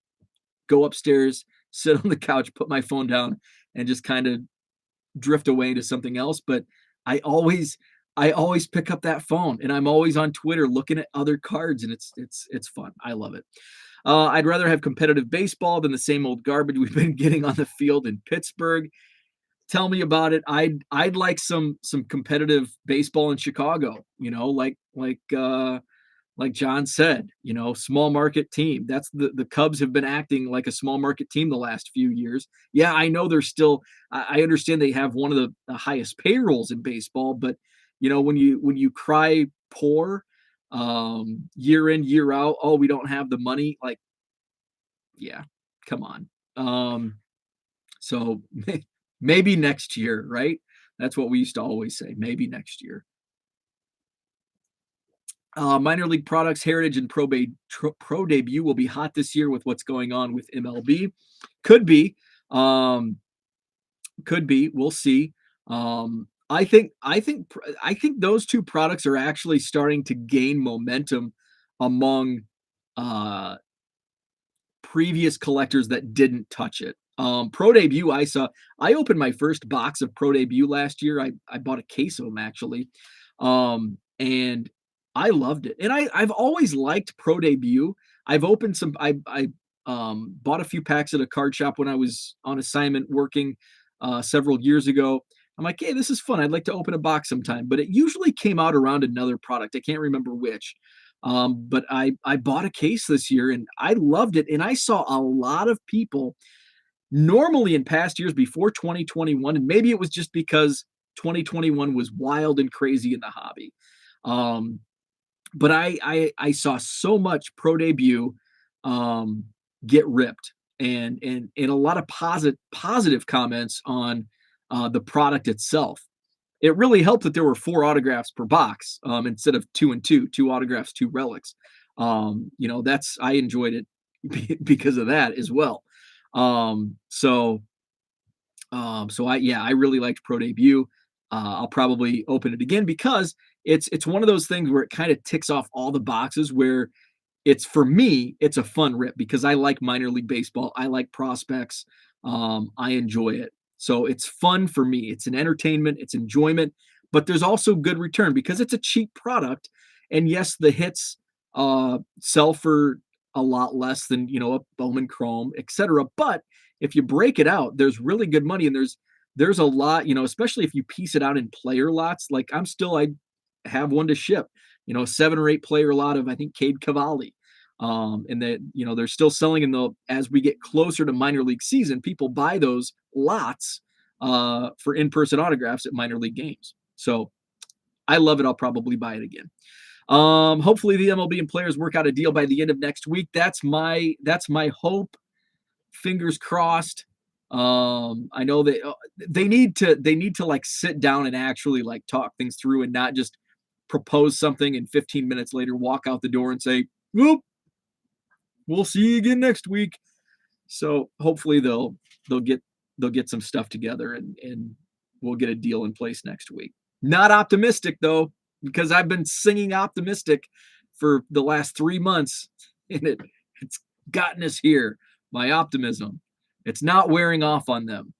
go upstairs, sit on the couch, put my phone down, and just kind of drift away into something else. But I always pick up that phone, and I'm always on Twitter looking at other cards, and it's fun. I love it. I'd rather have competitive baseball than the same old garbage we've been getting on the field in Pittsburgh. Tell me about it. I'd like some competitive baseball in Chicago, like John said, small market team. That's the Cubs have been acting like a small market team the last few years. Yeah, I know they're still. I understand they have one of the highest payrolls in baseball, but when you cry poor, year in year out, oh, we don't have the money. Like, yeah, come on. So maybe next year, right? That's what we used to always say. Maybe next year. Minor league products, heritage, and pro debut will be hot this year with what's going on with MLB. Could be, um, could be. We'll see. I think those two products are actually starting to gain momentum among uh, previous collectors that didn't touch it. Pro debut, I opened my first box of Pro debut last year. I bought a case of them actually, and I loved it. And I've always liked Pro debut. I've opened some. I bought a few packs at a card shop when I was on assignment working several years ago. I'm like, hey, this is fun. I'd like to open a box sometime, but it usually came out around another product. I can't remember which. But I bought a case this year and I loved it. And I saw a lot of people normally in past years before 2021, and maybe it was just because 2021 was wild and crazy in the hobby. Um, but I saw so much pro debut get ripped and a lot of positive comments on the product itself. It really helped that there were 4 autographs per box instead of 2 autographs, 2 relics. That's I enjoyed it because of that as well. I really liked Pro Debut. I'll probably open it again because it's one of those things where it kind of ticks off all the boxes where it's for me, it's a fun rip because I like minor league baseball. I like prospects. I enjoy it. So it's fun for me. It's an entertainment, it's enjoyment, but there's also good return because it's a cheap product. And yes, the hits sell for a lot less than a Bowman Chrome, etc. But if you break it out, there's really good money, and there's a lot, especially if you piece it out in player lots. Like I have one to ship, 7 or 8 player lot of I think Cade Cavalli. And that they're still selling as we get closer to minor league season, people buy those lots for in-person autographs at minor league games. So I love it. I'll probably buy it again. Hopefully the MLB and players work out a deal by the end of next week. That's my hope. Fingers crossed. I know they need to like sit down and actually like talk things through and not just propose something and 15 minutes later walk out the door and say, "Whoop, we'll see you again next week." So hopefully they'll get some stuff together and we'll get a deal in place next week. Not optimistic though, because I've been singing optimistic for the last 3 months and it's gotten us here. My optimism. It's not wearing off on them.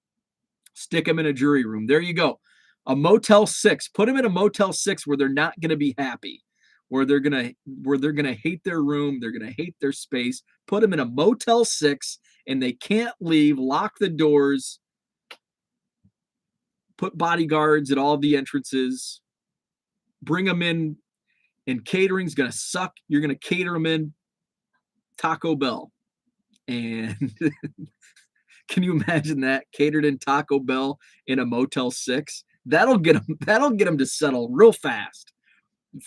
Stick them in a jury room. There you go. A Motel 6. Put them in a Motel 6 where they're not going to be happy, where they're going to hate their room, they're going to hate their space. Put them in a Motel 6 and they can't leave. Lock the doors. Put bodyguards at all the entrances. Bring them in, and catering's going to suck. You're going to cater them in Taco Bell. And can you imagine that? Catered in Taco Bell in a Motel 6? That'll get them to settle real fast.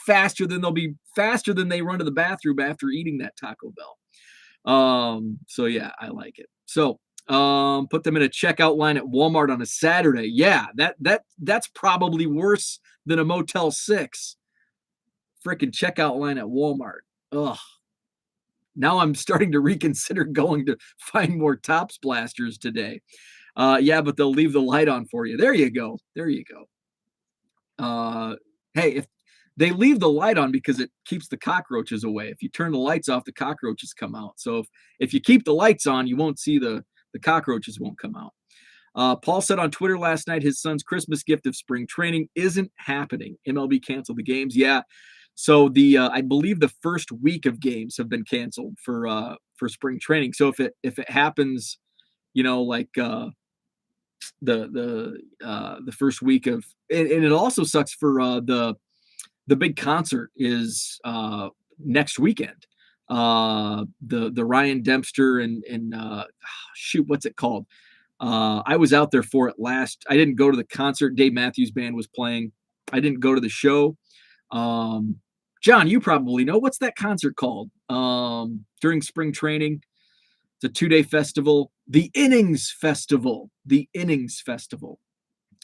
Faster than they run to the bathroom after eating that Taco Bell. So yeah, I like it. So put them in a checkout line at Walmart on a Saturday. Yeah, that's probably worse than a Motel 6. Freaking checkout line at Walmart. Ugh. Now I'm starting to reconsider going to find more Tops blasters today. Yeah, but they'll leave the light on for you. There you go. Hey, if they leave the light on because it keeps the cockroaches away. If you turn the lights off, the cockroaches come out. So if you keep the lights on, you won't see the cockroaches won't come out. Paul said on Twitter last night his son's Christmas gift of spring training isn't happening. MLB canceled the games. Yeah. So I believe the first week of games have been canceled for for spring training. So if it happens, like the first week of, and it also sucks for the big concert is next weekend. The Ryan Dempster and shoot, what's it called? I was out there for it last. I didn't go to the concert. Dave Matthews Band was playing. I didn't go to the show. Um, John, you probably know what's that concert called? During spring training, it's a 2-day festival, the Innings Festival. The Innings Festival.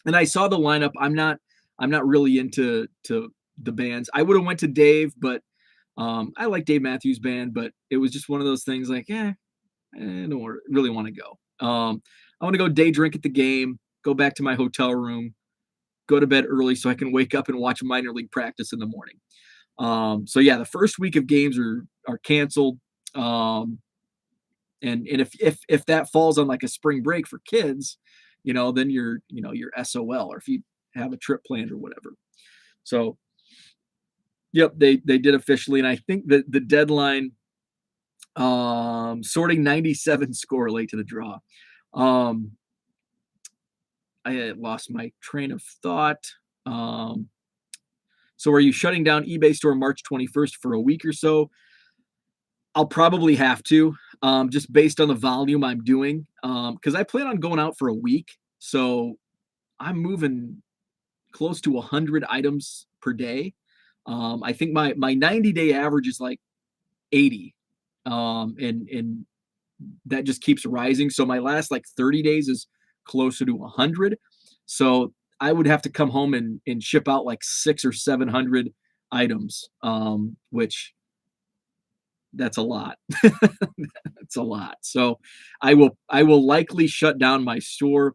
And I saw the lineup. I'm not really into the bands. I would have went to Dave, but I like Dave Matthews Band, but it was just one of those things like, I don't really want to go. I want to go day drink at the game, go back to my hotel room, go to bed early so I can wake up and watch minor league practice in the morning. So yeah, the first week of games are canceled. And if that falls on like a spring break for kids, then you're SOL, or if you have a trip planned or whatever. So yep, they did officially, and I think that the deadline, sorting 97 score late to the draw. I had lost my train of thought. So are you shutting down eBay store March 21st for a week or so? I'll probably have to, just based on the volume I'm doing, because I plan on going out for a week. So I'm moving close to 100 items per day. I think my 90-day average is like 80, and that just keeps rising. So my last like 30 days is closer to 100. So I would have to come home and ship out like 600 or 700 items, which that's a lot. That's a lot. So I will likely shut down my store.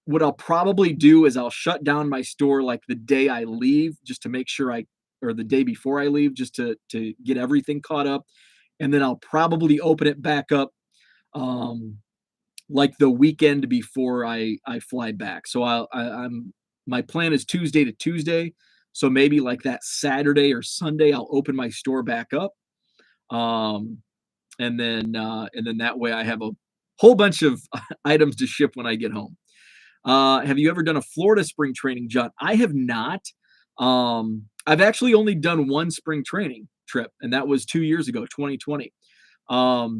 What I'll probably do is I'll shut down my store like the day I leave, just to make sure or the day before I leave, just to get everything caught up. And then I'll probably open it back up like the weekend before I fly back. So I'm my plan is Tuesday to Tuesday. So maybe like that Saturday or Sunday, I'll open my store back up. And then that way I have a whole bunch of items to ship when I get home. Have you ever done a Florida spring training, John? I have not. I've actually only done one spring training trip, and that was 2 years ago, 2020. I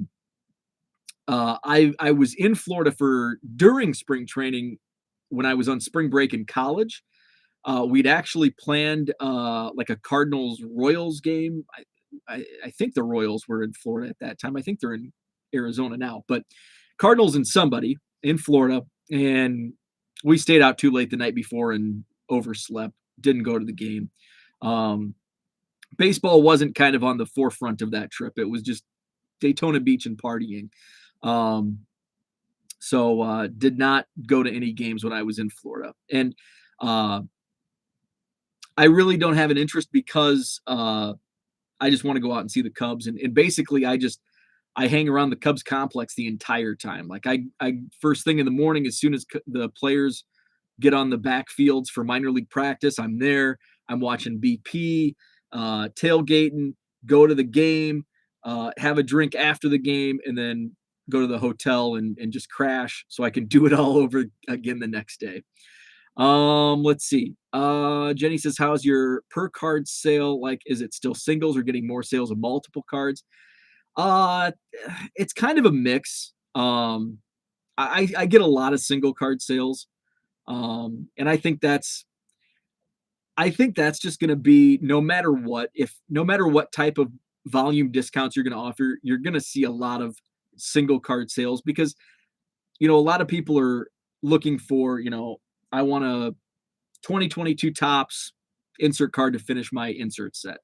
was in Florida during spring training when I was on spring break in college. We'd actually planned like a Cardinals Royals game. I think the Royals were in Florida at that time. I think they're in Arizona now, but Cardinals and somebody in Florida, and we stayed out too late the night before and overslept. Didn't go to the game. Baseball wasn't kind of on the forefront of that trip. It was just Daytona Beach and partying. So did not go to any games when I was in Florida. And I really don't have an interest because I just want to go out and see the Cubs. And basically I hang around the Cubs complex the entire time. Like I first thing in the morning, as soon as the players get on the backfields for minor league practice, I'm there. I'm watching BP, tailgating, go to the game, have a drink after the game, and then go to the hotel and just crash so I can do it all over again the next day. Let's see. Jenny says, how's your per card sale? Like, is it still singles or getting more sales of multiple cards? It's kind of a mix. I get a lot of single card sales. And I think that's just going to be no matter what type of volume discounts you're going to offer, you're going to see a lot of single card sales because, a lot of people are looking for, I want a 2022 Topps insert card to finish my insert set.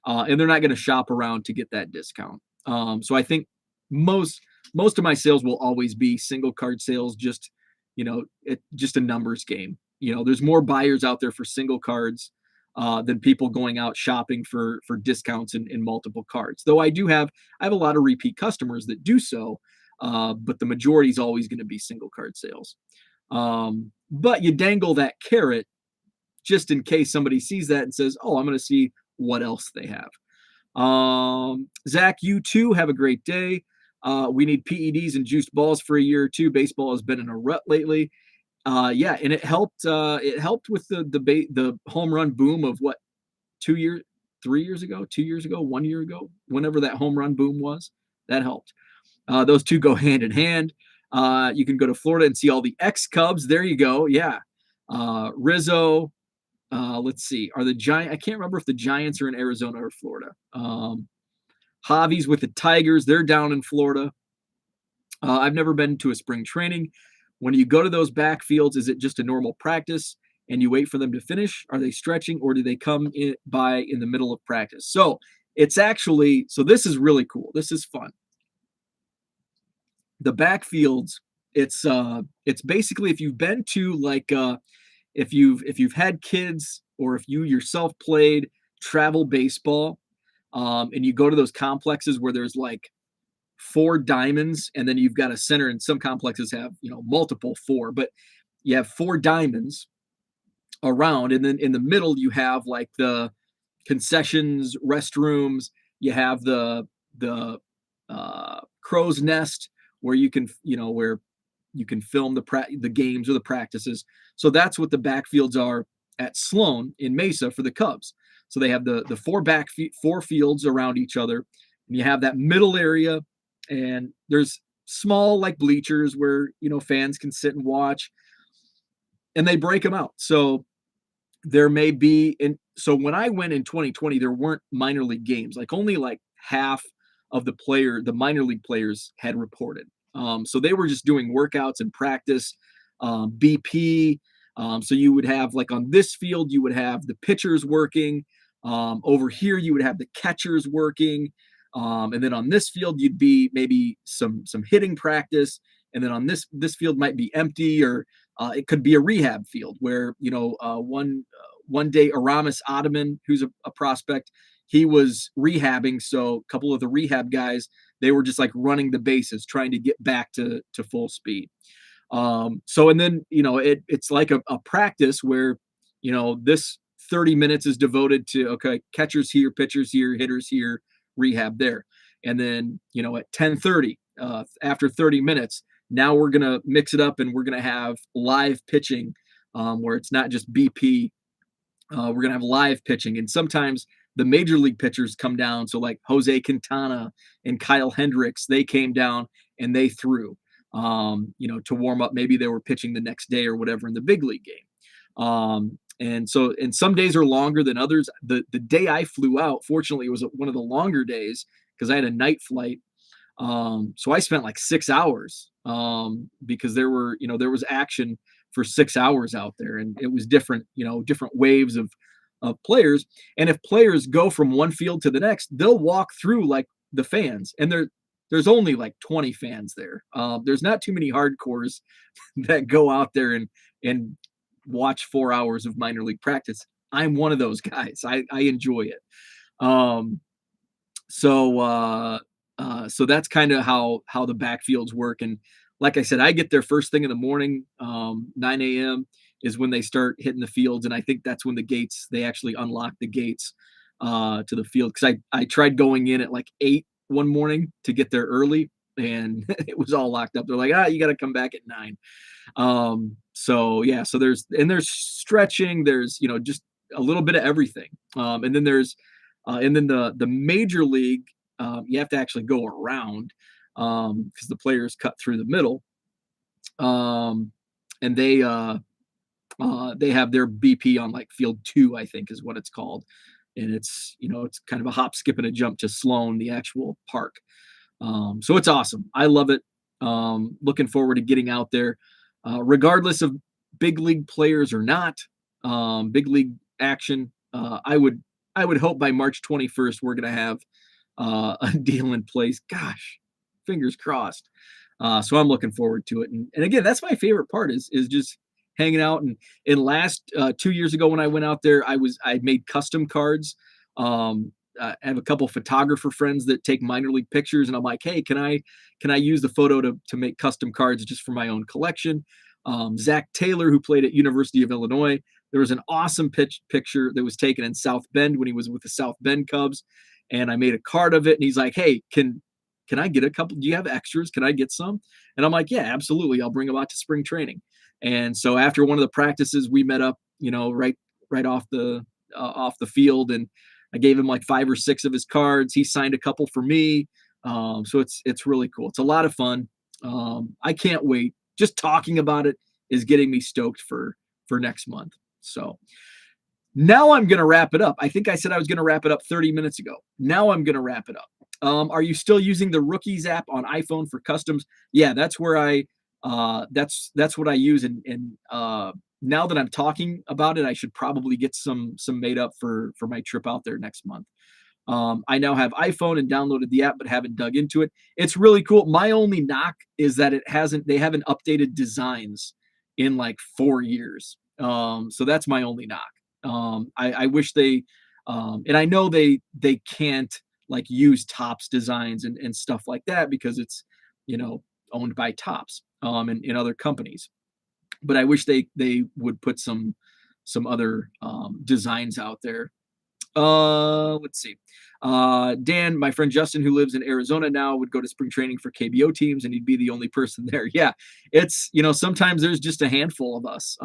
And they're not going to shop around to get that discount. So I think most of my sales will always be single card sales, just, it's just a numbers game. There's more buyers out there for single cards than people going out shopping for discounts in multiple cards. Though I have a lot of repeat customers that do so, but the majority is always going to be single card sales. But you dangle that carrot just in case somebody sees that and says, oh, I'm going to see what else they have. Zach, you too, have a great day. We need PEDs and juiced balls for a year or two. Baseball has been in a rut lately. Yeah, and it helped. It helped with the home run boom of what 2 years, 3 years ago, 2 years ago, 1 year ago, whenever that home run boom was. That helped. Those two go hand in hand. You can go to Florida and see all the ex Cubs. There you go. Yeah, Rizzo. Let's see. Are the Giant? I can't remember if the Giants are in Arizona or Florida. Javi's with the Tigers. They're down in Florida. I've never been to a spring training. When you go to those backfields, is it just a normal practice and you wait for them to finish? Are they stretching or do they come by in the middle of practice? So it's actually, so this is really cool. This is fun. The backfields, it's basically if you've been to like if you've had kids or if you yourself played travel baseball, and you go to those complexes where there's like four diamonds and then you've got a center, and some complexes have multiple four, but you have four diamonds around, and then in the middle you have like the concessions, restrooms. You have the crow's nest where you can where you can film the games or the practices. So that's what the backfields are at Sloan in Mesa for the Cubs. So they have the four fields around each other, and you have that middle area, and there's small like bleachers where fans can sit and watch, and they break them out. So there may be, and so when I went in 2020, there weren't minor league games. Like only like half of the minor league players had reported. So they were just doing workouts and practice, BP. So you would have like on this field, you would have the pitchers working. Over here, you would have the catchers working. And then on this field, you'd be maybe some hitting practice. And then on this field might be empty, or it could be a rehab field where one day Aramis Ottoman, who's a prospect, he was rehabbing. So a couple of the rehab guys, they were just like running the bases, trying to get back to full speed. So and then it's like a practice where this 30 minutes is devoted to okay, catchers here, pitchers here, hitters here, rehab there, and then at 10:30, after 30 minutes, now we're gonna mix it up and we're gonna have live pitching, where it's not just BP. We're gonna have live pitching, and sometimes the major league pitchers come down. So like Jose Quintana and Kyle Hendricks, they came down and they threw, to warm up. Maybe they were pitching the next day or whatever in the big league game. And some days are longer than others. The day I flew out, fortunately, it was one of the longer days because I had a night flight. So I spent like 6 hours, because there was action for 6 hours out there, and it was different waves of players. And if players go from one field to the next, they'll walk through like the fans, and there's only like 20 fans there. There's not too many hardcores that go out there and watch 4 hours of minor league practice. I'm one of those guys. I enjoy it. So that's kind of how the backfields work. And like I said, I get there first thing in the morning. 9 a.m. is when they start hitting the fields, and I think that's when they actually unlock the gates to the field. Because I tried going in at like 8 one morning to get there early, and it was all locked up. They're like, you got to come back at 9. So yeah, so there's stretching, there's just a little bit of everything. And then the major league, you have to actually go around, because the players cut through the middle, and they have their BP on like field 2, I think is what it's called, and it's it's kind of a hop, skip, and a jump to Sloan, the actual park. So it's awesome. I love it. Looking forward to getting out there, regardless of big league players or not, big league action. I would hope by March 21st we're going to have a deal in place. Gosh, fingers crossed. So I'm looking forward to it. And again, that's my favorite part is just hanging out. And last 2 years ago when I went out there, I made custom cards. I have a couple photographer friends that take minor league pictures, and I'm like, hey, can I use the photo to make custom cards just for my own collection? Zach Taylor, who played at University of Illinois, there was an awesome picture that was taken in South Bend when he was with the South Bend Cubs, and I made a card of it. And he's like, hey, can can I get a couple? Do you have extras? Can I get some? And I'm like, yeah, absolutely. I'll bring them out to spring training. And so after one of the practices, we met up, right off the field, and I gave him like 5 or 6 of his cards. He signed a couple for me. So it's really cool. It's a lot of fun. I can't wait. Just talking about it is getting me stoked for next month. So now I'm going to wrap it up. I think I said I was going to wrap it up 30 minutes ago. Now I'm going to wrap it up. Are you still using the Rookies app on iPhone for customs? Yeah, that's where that's what I use. And now that I'm talking about it, I should probably get some made up for my trip out there next month. I now have iPhone and downloaded the app, but haven't dug into it. It's really cool. My only knock is that they haven't updated designs in like 4 years. So that's my only knock. I wish and I know they can't like use Topps designs and stuff like that because it's, owned by Topps, and other companies. But I wish they would put some other designs out there. Let's see. Dan, my friend Justin, who lives in Arizona now, would go to spring training for KBO teams, and he'd be the only person there. Yeah, it's sometimes there's just a handful of us.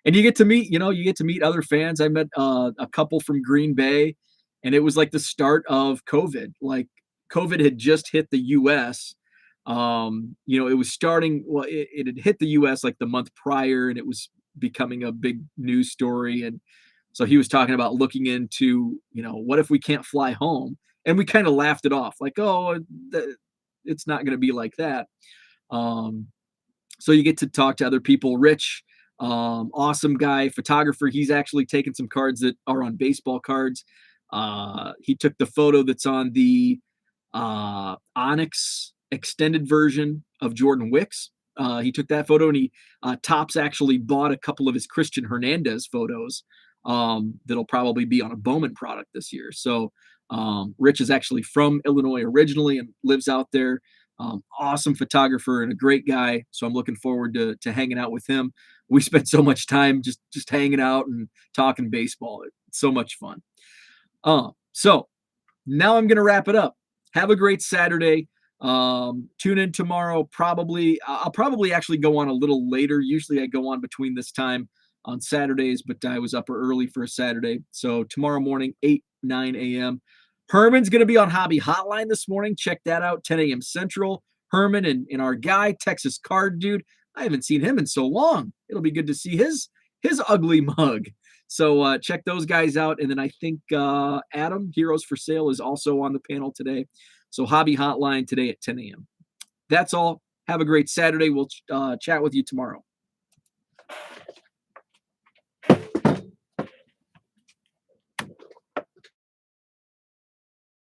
And you get to meet other fans. I met a couple from Green Bay, and it was like the start of COVID. Like COVID had just hit the U.S. It was starting. Well, it had hit the U.S. like the month prior, and it was becoming a big news story. And so he was talking about looking into, what if we can't fly home? And we kind of laughed it off, like, oh, it's not going to be like that. So you get to talk to other people. Rich, awesome guy, photographer. He's actually taken some cards that are on baseball cards. He took the photo that's on the Onyx extended version of Jordan Wicks. He took that photo, and Topps actually bought a couple of his Christian Hernandez photos that'll probably be on a Bowman product this year. So Rich is actually from Illinois originally and lives out there. Awesome photographer and a great guy. So I'm looking forward to hanging out with him. We spent so much time just hanging out and talking baseball. It's so much fun. So now I'm going to wrap it up. Have a great Saturday. Tune in tomorrow. I'll probably actually go on a little later. Usually I go on between this time on Saturdays, but I was up early for a Saturday. So tomorrow morning, 9 a.m. Herman's going to be on Hobby Hotline this morning. Check that out, 10 a.m. Central. Herman and our guy, Texas Card Dude. I haven't seen him in so long. It'll be good to see his ugly mug. So check those guys out. And then I think Adam, Heroes for Sale, is also on the panel today. So Hobby Hotline today at 10 a.m. That's all. Have a great Saturday. We'll chat with you tomorrow.